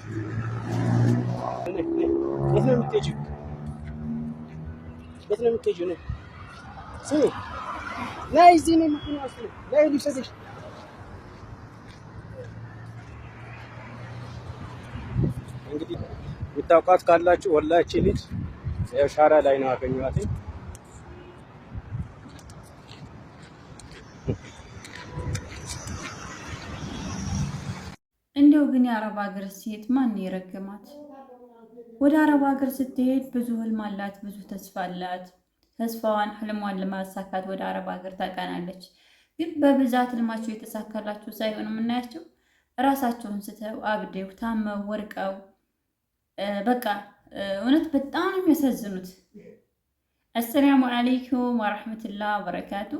የት ነው የምትሄጂው? የት ነው የምትሄጂው? ነይ ስሚ፣ ነይ እዚህ ነው የምትሆነው። ነይ ልውሰድሽ። እንግዲህ የምታውቃት ካላችሁ ወላሂ እቺ ልጅ ሻራ ላይ ነው ያገኘኋት። እንደው ግን የአረብ ሀገር ሴት ማን የረገማት? ወደ አረብ ሀገር ስትሄድ ብዙ ህልም አላት፣ ብዙ ተስፋ አላት። ተስፋዋን ህልሟን ለማሳካት ወደ አረብ ሀገር ታቀናለች። ግን በብዛት ህልማቸው የተሳካላቸው ሳይሆን የምናያቸው እራሳቸውን ስተው አብደው ታመው ወርቀው በቃ እውነት በጣም ነው የሚያሳዝኑት። አሰላሙ አለይኩም ወራህመቱላሂ ወበረካቱ።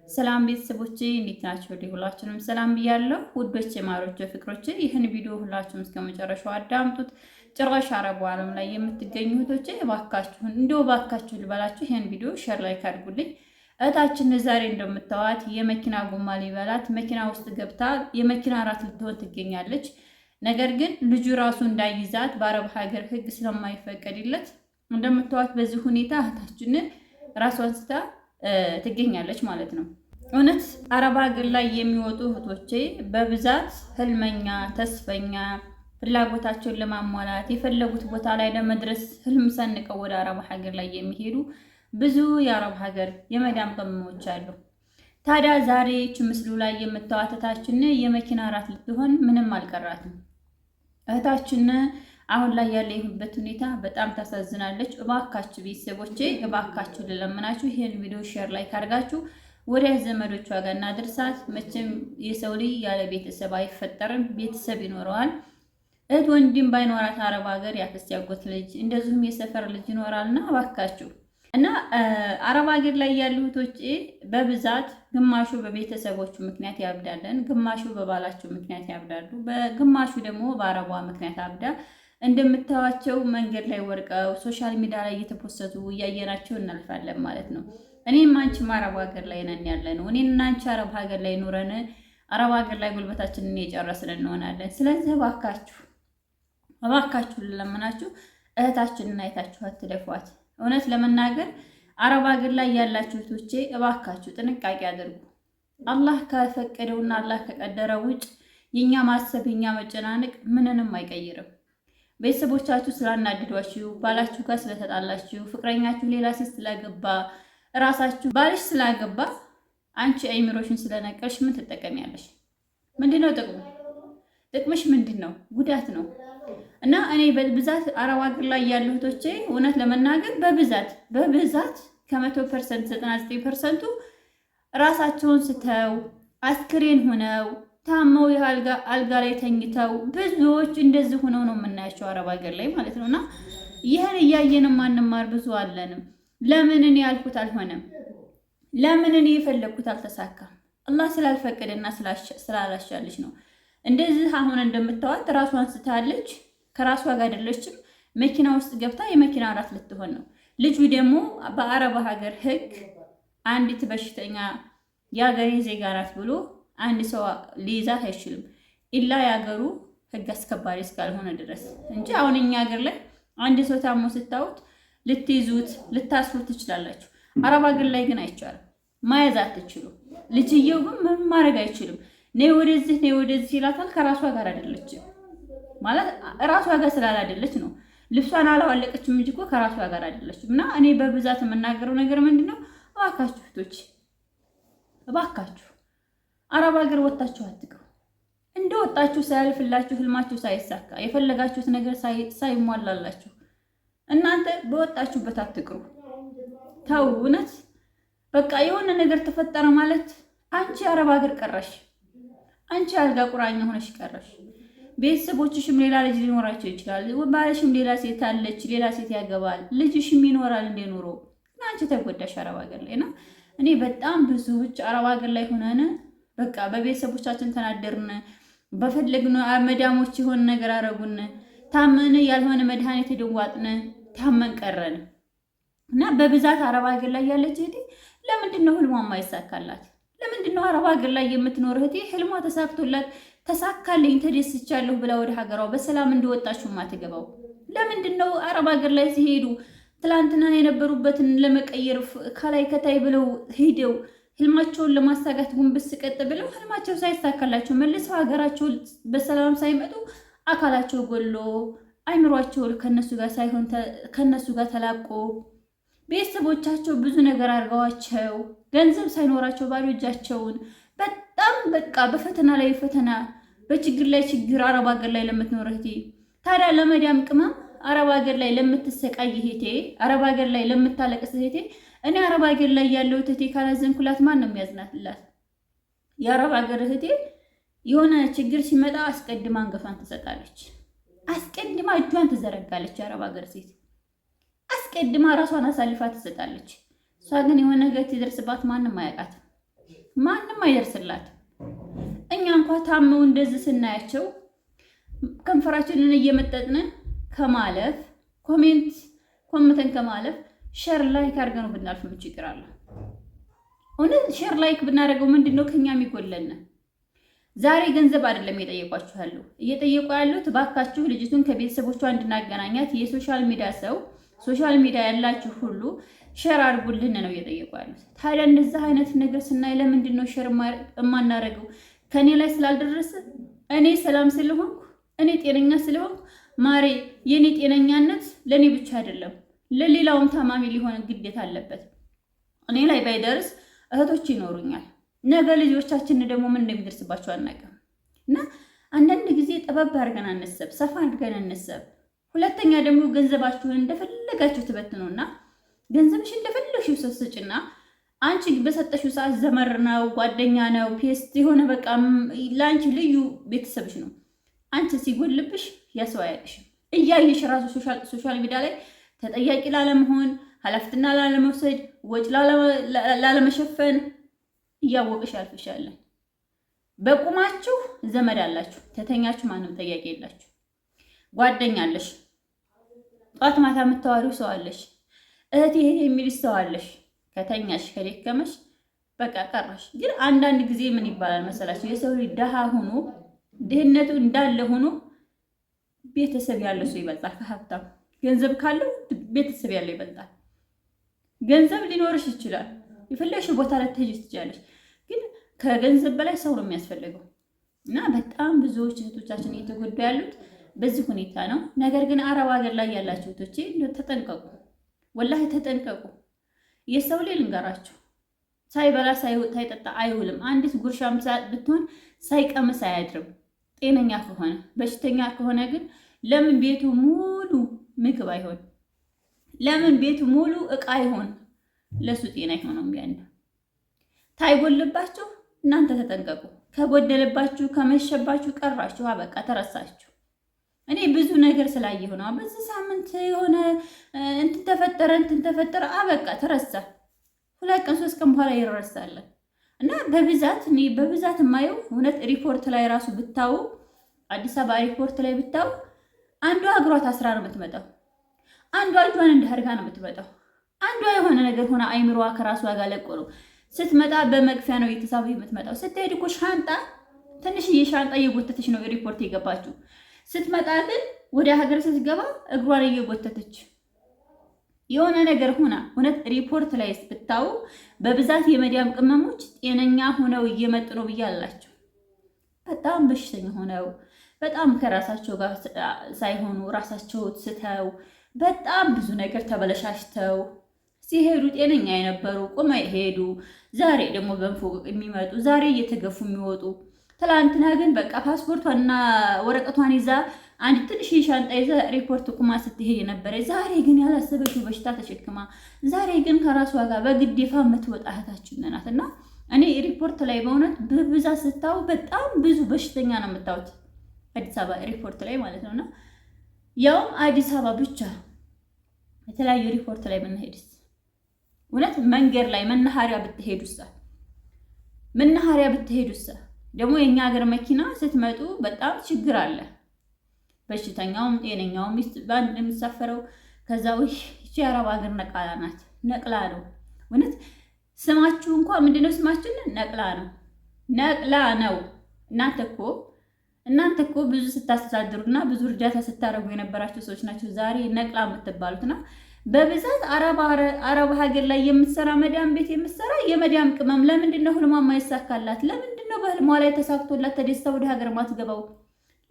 ሰላም ቤተሰቦቼ እንዴት ናቸው? ሁላችሁንም ሰላም ብያለሁ። ውዶቼ፣ ማሮቼ፣ ፍቅሮቼ ይህን ቪዲዮ ሁላችሁም እስከ መጨረሻው አዳምጡት። ጭራሽ አረቡ ዓለም ላይ የምትገኙ እህቶቼ እባካችሁን እንደው እባካችሁ ልበላችሁ ይህን ቪዲዮ ሼር ላይክ አድርጉልኝ። እህታችን ዛሬ እንደምታዋት የመኪና ጎማ ሊበላት መኪና ውስጥ ገብታ የመኪና ራት ልትሆን ትገኛለች። ነገር ግን ልጁ ራሱ እንዳይዛት በአረብ ሀገር ህግ ስለማይፈቀድለት እንደምታዋት በዚህ ሁኔታ እህታችንን ራሷን ስታ ትገኛለች ማለት ነው። እውነት አረብ ሀገር ላይ የሚወጡ እህቶቼ በብዛት ህልመኛ፣ ተስፈኛ፣ ፍላጎታቸውን ለማሟላት የፈለጉት ቦታ ላይ ለመድረስ ህልም ሰንቀው ወደ አረብ ሀገር ላይ የሚሄዱ ብዙ የአረብ ሀገር የመዳም ቅመሞች አሉ። ታዲያ ዛሬ ምስሉ ላይ የምታዩት እህታችን የመኪና ራት ልትሆን ምንም አልቀራትም። እህታችን አሁን ላይ ያለበት ሁኔታ በጣም ታሳዝናለች። እባካችሁ ቤተሰቦቼ እባካችሁ ልለምናችሁ ይሄን ቪዲዮ ሼር ላይ ካርጋችሁ ወደ ዘመዶቿ ጋር እናድርሳት። መቼም የሰው ልጅ ያለ ቤተሰብ አይፈጠርም፣ ቤተሰብ ይኖረዋል። እህት ወንድም ባይኖራት አረብ ሀገር ያክስት ያጎት ልጅ እንደዚሁም የሰፈር ልጅ ይኖራልና እባካችሁ እና አረብ ሀገር ላይ ያሉ እህቶቼ በብዛት ግማሹ በቤተሰቦቹ ምክንያት ያብዳለን፣ ግማሹ በባላቸው ምክንያት ያብዳሉ፣ በግማሹ ደግሞ በአረቧ ምክንያት አብዳ እንደምታዋቸው መንገድ ላይ ወርቀው ሶሻል ሚዲያ ላይ እየተፖሰቱ እያየናቸው እናልፋለን ማለት ነው። እኔም አንቺም አረብ ሀገር ላይ ነን ያለ ነው። እኔና አንቺ አረብ ሀገር ላይ ኑረን አረብ ሀገር ላይ ጉልበታችንን እየጨረስን እንሆናለን። ስለዚህ እባካችሁ ልለምናችሁ እህታችንን አይታችሁ አትደፏት። እውነት ለመናገር አረብ ሀገር ላይ ያላችሁ እህቶቼ እባካችሁ ጥንቃቄ አድርጉ። አላህ ከፈቀደውና አላህ ከቀደረ ውጭ የኛ ማሰብ የኛ መጨናነቅ ምንንም አይቀይርም። ቤተሰቦቻችሁ ስላናድዷችሁ፣ ባላችሁ ጋር ስለተጣላችሁ፣ ፍቅረኛችሁ ሌላ ሴት ስላገባ፣ ራሳችሁ ባልሽ ስላገባ አንቺ አይምሮሽን ስለነቀልሽ ምን ትጠቀሚያለሽ? ምንድነው ጥቅሙ? ጥቅምሽ ምንድነው? ጉዳት ነው። እና እኔ በብዛት አረብ ሀገር ላይ ያሉ እህቶቼ እውነት ለመናገር በብዛት ከ100% 99%ቱ ራሳቸውን ስተው አስክሬን ሆነው ታመው አልጋ ላይ ተኝተው ብዙዎች እንደዚህ ሆነው ነው የምናያቸው አረብ ሀገር ላይ ማለት ነውና ይህን እያየንም ማንማር ብዙ አለንም። ለምን እኔ ያልኩት አልሆነም? ለምን እኔ የፈለግኩት አልተሳካም? አላህ ስላልፈቀደና ስላላሻለች ነው። እንደዚህ አሁን እንደምታዋት ራሷን ስታለች፣ ከራሷ ጋር አይደለችም። መኪና ውስጥ ገብታ የመኪና ራት ልትሆን ነው። ልጁ ደግሞ በአረብ ሀገር ህግ አንዲት በሽተኛ የሀገሬ ዜጋ ናት ብሎ አንድ ሰው ሊይዛት አይችልም፣ ኢላ የሀገሩ ህግ አስከባሪ እስካልሆነ ድረስ እንጂ። አሁን እኛ ሀገር ላይ አንድ ሰው ታሞ ስታዩት ልትይዙት ልታስሩት ትችላላችሁ። አረብ ሀገር ላይ ግን አይቻልም፣ ማያዝ አትችሉ። ልጅየው ግን ምን ማድረግ አይችልም። ነይ ወደዚህ ይላታል። ከራሷ ጋር አይደለችም ማለት ራሷ ጋር ስላላደለች ነው። ልብሷን አላዋለቀችም እንጂ እኮ ከራሷ ጋር አይደለችም። እና እኔ በብዛት የምናገረው ነገር ምንድነው? እባካችሁ እህቶች እባካችሁ አረብ ሀገር ወጣችሁ አትቅሩ። እንደወጣችሁ ሳያልፍላችሁ ህልማችሁ ሳይሳካ የፈለጋችሁት ነገር ሳይሟላላችሁ እናንተ በወጣችሁበት አትቅሩ። ተው። እውነት በቃ የሆነ ነገር ተፈጠረ ማለት አንቺ አረብ ሀገር ቀረሽ፣ አንቺ አልጋ ቁራኛ ሆነሽ ቀረሽ። ቤተሰቦችሽም ሌላ ልጅ ሊኖራቸው ይችላል። ባለሽም ሌላ ሴት አለች፣ ሌላ ሴት ያገባል፣ ልጅሽም ይኖራል እንደኖሮ። አንቺ ተጎዳሽ አረብ ሀገር ላይ እና እኔ በጣም ብዙ ውጭ አረብ ሀገር ላይ ሆነን በቃ በቤተሰቦቻችን ተናደርን፣ በፈለግነው መዳሞች የሆነ ነገር አረጉን፣ ታመን ያልሆነ መድኃኒት ደዋጥን፣ ታመን ቀረን እና በብዛት አረብ ሀገር ላይ ያለች እህቴ ለምንድን ነው ህልሟ የማይሳካላት? ለምንድን ነው አረብ ሀገር ላይ የምትኖር እህቴ ህልሟ ተሳክቶላት ተሳካልኝ ተደስቻለሁ ብላ ወደ ሀገሯ በሰላም እንደወጣችሁ ማትገባው? ለምንድን ነው አረብ ሀገር ላይ ሲሄዱ ትላንትና የነበሩበትን ለመቀየር ከላይ ከታይ ብለው ሄደው ህልማቸውን ለማሳጋት ጉንብስ ቀጥ ብለው ህልማቸው ሳይሳካላቸው መልሰው ሀገራቸው በሰላም ሳይመጡ አካላቸው ጎሎ አይምሯቸው ከነሱ ጋር ሳይሆን ከነሱ ጋር ተላቆ ቤተሰቦቻቸው ብዙ ነገር አድርገዋቸው ገንዘብ ሳይኖራቸው ባዶ እጃቸውን በጣም በቃ በፈተና ላይ ፈተና በችግር ላይ ችግር አረብ ሀገር ላይ ለምትኖር እህቴ ታዲያ ለመዳም ቅመም አረብ ሀገር ላይ ለምትሰቃይ እህቴ አረብ ሀገር ላይ ለምታለቅስ እህቴ እኔ አረብ ሀገር ላይ ያለው እህቴ ካላዘንኩላት ማን ነው የሚያዝናትላት? የአረብ ሀገር እህቴ የሆነ ችግር ሲመጣ አስቀድማ አንገቷን ትሰጣለች። አስቀድማ እጇን ትዘረጋለች። የአረብ ሀገር ሴት አስቀድማ ራሷን አሳልፋ ትሰጣለች። እሷ ግን የሆነ ነገር ሲደርስባት ማንም አያውቃትም፣ ማንም አይደርስላት። እኛ እንኳ ታመው እንደዚህ ስናያቸው ከንፈራችንን እየመጠጥን ከማለፍ ኮመንተን ከማለፍ ሼር ላይክ አድርገን ነው ብናልፍ ምን ችግር አለ? እውነት ሼር ላይክ ብናደርገው ምንድነው ከኛ የሚጎለን? ዛሬ ገንዘብ አይደለም እየጠየቋችሁ ያለው እየጠየቁ ያሉት ባካችሁ ልጅቱን ከቤተሰቦቿ እንድናገናኛት የሶሻል ሚዲያ ሰው ሶሻል ሚዲያ ያላችሁ ሁሉ ሼር አድርጉልን ነው እየጠየቁ ያሉት። ታዲያ እንደዛ አይነት ነገር ስናይ ለምንድን ነው ሼር የማናደርገው? ከኔ ላይ ስላልደረሰ እኔ ሰላም ስለሆንኩ እኔ ጤነኛ ስለሆንኩ ማሬ የኔ ጤነኛነት ለኔ ብቻ አይደለም ለሌላውም ታማሚ ሊሆን ግዴታ አለበት። እኔ ላይ ባይደርስ እህቶች ይኖሩኛል። ነገ ልጆቻችን ደግሞ ምን እንደሚደርስባቸው አናውቅም። እና አንዳንድ ጊዜ ጠበብ አድርገን አነሰብ ሰፋ አድርገን አነሰብ። ሁለተኛ ደግሞ ገንዘባችሁን እንደፈለጋችሁ ትበትኑና ገንዘብሽ እንደፈለግሽው ሰስጭና አንቺ በሰጠሽው ሰዓት ዘመር ነው ጓደኛ ነው ፔስት የሆነ በቃ ለአንቺ ልዩ ቤተሰብሽ ነው። አንቺ ሲጎልብሽ ያሰው አያልሽም። እያየሽ ራሱ ሶሻል ሚዲያ ላይ ተጠያቂ ላለመሆን ኃላፊነትና ላለመውሰድ ወጭ ላለመሸፈን እያወቅሽ ያልፍሻለን። በቁማችሁ ዘመድ አላችሁ፣ ተተኛችሁ ማንም ጠያቂ የላችሁ። ጓደኛ አለሽ፣ ጧት ማታ የምታወሪው ሰው አለሽ፣ እህት ይሄ የሚልሽ ሰው አለሽ። ከተኛሽ ከደከመሽ በቃ ቀረሽ። ግን አንዳንድ ጊዜ ምን ይባላል መሰላችሁ? የሰው ልጅ ደሃ ሆኖ ድህነቱ እንዳለ ሆኖ ቤተሰብ ያለው ሰው ይበልጣል ከሀብታም። ገንዘብ ካለው ቤተሰብ ያለው ይበልጣል። ገንዘብ ሊኖርሽ ይችላል፣ የፈለግሽው ቦታ ላይ ትሄጂ ትችያለሽ። ግን ከገንዘብ በላይ ሰው ነው የሚያስፈልገው። እና በጣም ብዙዎች እህቶቻችን እየተጎዱ ያሉት በዚህ ሁኔታ ነው። ነገር ግን አረብ ሀገር ላይ ያላችሁ እህቶቼ ተጠንቀቁ፣ ወላሂ ተጠንቀቁ። የሰው ልጅ ልንገራችሁ ሳይበላ ሳይጠጣ አይውልም። አንዲት ጉርሻ ምሳ ብትሆን ሳይቀምስ አያድርም። ጤነኛ ከሆነ በሽተኛ ከሆነ ግን ለምን ቤቱ ሙሉ ምግብ አይሆን? ለምን ቤቱ ሙሉ እቃ አይሆን? ለሱ ጤና አይሆንም። ያን ታይጎልባችሁ እናንተ ተጠንቀቁ። ከጎደለባችሁ ከመሸባችሁ ቀራችሁ፣ አበቃ ተረሳችሁ። እኔ ብዙ ነገር ስላየሁ ነው። በዚህ ሳምንት የሆነ እንትን ተፈጠረ አበቃ ተረሳ። 2 ቀን 3 ቀን በኋላ ይረሳል። እና በብዛት እኔ በብዛት የማየው እውነት ሪፖርት ላይ ራሱ ብታው አዲስ አበባ ሪፖርት ላይ ብታው አንዷ እግሯ ታስራ ነው የምትመጣው፣ አንዷ እጇን እንዳርጋ ነው የምትመጣው፣ አንዷ የሆነ ነገር ሆነ አይምሮዋ ከራሷ ጋር ለቆ ነው ስትመጣ በመግፊያ ነው እየተሳበ የምትመጣው። ስትሄድ እኮ ሻንጣ ትንሽዬ ሻንጣ እየጎተተች ነው ሪፖርት የገባችው። ስትመጣ ግን ወደ ሀገር ስትገባ እግሯን እየጎተተች የሆነ ነገር ሆና እውነት ሪፖርት ላይ ብታው በብዛት የመዲያም ቅመሞች ጤነኛ ሆነው እየመጡ ነው ብያላችሁ። በጣም በሽተኛ ሆነው በጣም ከራሳቸው ጋር ሳይሆኑ ራሳቸው ስተው በጣም ብዙ ነገር ተበለሻሽተው ሲሄዱ ጤነኛ የነበሩ ቁመው ይሄዱ፣ ዛሬ ደግሞ በንፎቅ የሚመጡ ዛሬ እየተገፉ የሚወጡ። ትላንትና ግን በቃ ፓስፖርቷንና ወረቀቷን ይዛ አንድ ትንሽ ሻንጣ ይዛ ሪፖርት ቁማ ስትሄድ የነበረ ዛሬ ግን ያላሰበችው በሽታ ተሸክማ ዛሬ ግን ከራሷ ጋር በግዴታ የምትወጣ እህታችን ናት። እና እኔ ሪፖርት ላይ በእውነት በብዛት ስታው በጣም ብዙ በሽተኛ ነው የምታዩት አዲስ አበባ ሪፖርት ላይ ማለት ነውና ያውም አዲስ አበባ ብቻ የተለያዩ ሪፖርት ላይ ብንሄድስ እውነት መንገድ ላይ መናኸሪያ ብትሄዱሳ ደግሞ የኛ ሀገር መኪና ስትመጡ በጣም ችግር አለ። በሽተኛውም ጤነኛውም በአንድ የሚሳፈረው ከዛ ይቺ የአረብ ሀገር ነቅላ ናት። ነቅላ ነው እውነት ስማችሁ እንኳን ምንድነው ስማችን? ነቅላ ነው። እናንተ እኮ እናንተ እኮ ብዙ ስታስተዳድሩና ብዙ እርዳታ ስታደርጉ የነበራቸው ሰዎች ናቸው ዛሬ ነቅላ የምትባሉትና በብዛት አረብ ሀገር ላይ የምትሰራ መዳም ቤት የምትሰራ የመዳም ቅመም ለምንድን ነው ህልሟ የማይሳካላት? ለምንድን ነው በህልሟ ላይ ተሳክቶላት ተደስታ ወደ ሀገር ማትገባው?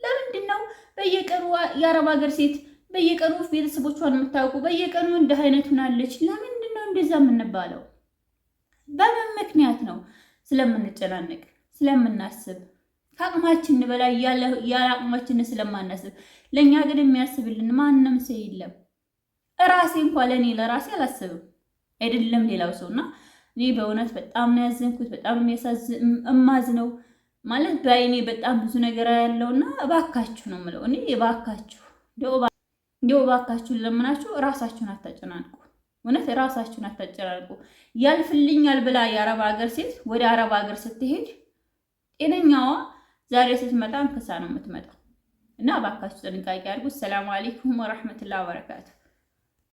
ለምንድን ነው በየቀኑ የአረብ ሀገር ሴት በየቀኑ ቤተሰቦቿን የምታውቁ በየቀኑ እንደ አይነት ሆናለች? ለምንድን ነው እንደዛ የምንባለው? በምን ምክንያት ነው? ስለምንጨናነቅ፣ ስለምናስብ፣ ከአቅማችን በላይ ያለ አቅማችን ስለማናስብ። ለእኛ ግን የሚያስብልን ማንም ሰው የለም። እራሴ እንኳን ለራሴ አላስብም አይደለም ሌላው ሰውና እኔ በእውነት በጣም ነው ያዘንኩት። በጣም እማዝነው ማለት በአይኔ በጣም ብዙ ነገር ያለውና እባካችሁ ነው የምለው። እኔ እባካችሁ እንደው እባካችሁ ለምናችሁ ራሳችሁን አታጨናንቁ። እውነት ራሳችሁን አታጨናንቁ። ያልፍልኛል ብላ የአረብ ሀገር ሴት ወደ አረብ ሀገር ስትሄድ ጤነኛዋ ዛሬ ስትመጣ እንክሳ ነው የምትመጣው። እና እባካችሁ ጥንቃቄ አድርጉ። ሰላም አለይኩም ወራህመቱላሂ ወበረካቱ።